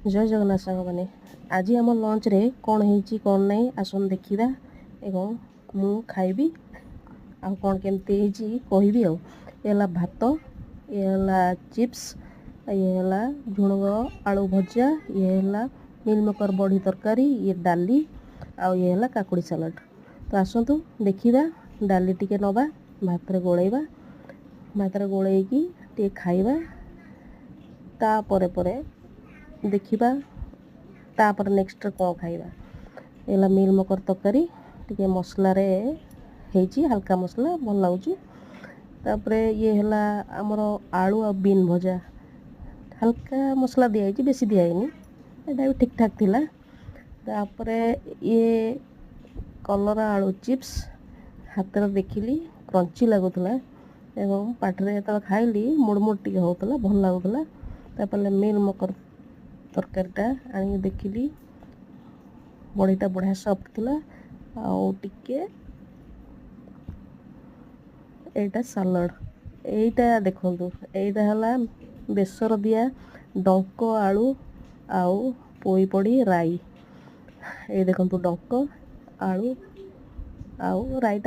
जय जगन्नाथ सांग मैंने आज आम लंच रे कौन है कौन नहीं आसन देखा एवं मु खाइबी आ कौन केमती कहबी आला भात ये चिप्स ये झुणग आलू भजा ये मिल मेकर बड़ी तरकारी ये डाली ये काकुड़ी सालाड। तो आसतु देखा डाली टिके नवा भात रे गोलेबा भात रे गोलेकी टे खाइबा तापर परे देखा तापर नेक्स्ट कौन खाइबा एला मिल मेकर तरकारी टिके मसला रे हेची हल्का मसला भल लगुच। तापरे ये हला आमर आलू आ बीन भजा हल्का मसला दिखाई बेसी दिखाई एटा भी ठीक ठाक थिला। तापरे ये कलरा आलू चिप्स हाथ में देखिली क्रंची लगुला एवं पाटरे जो खाइली मुड़मुड़ टी होता भल लगुला। तापर मिल मेकर तरकारीटा आनी देखिली बड़ीटा बढ़िया सफ्ट थिला आउ टिके एटा सालाड एटा देखंतु एटा हला बेसर दिया डंक आलू आउ पोई पड़ी राई ए देखंतु डंक आलू आउ राईटा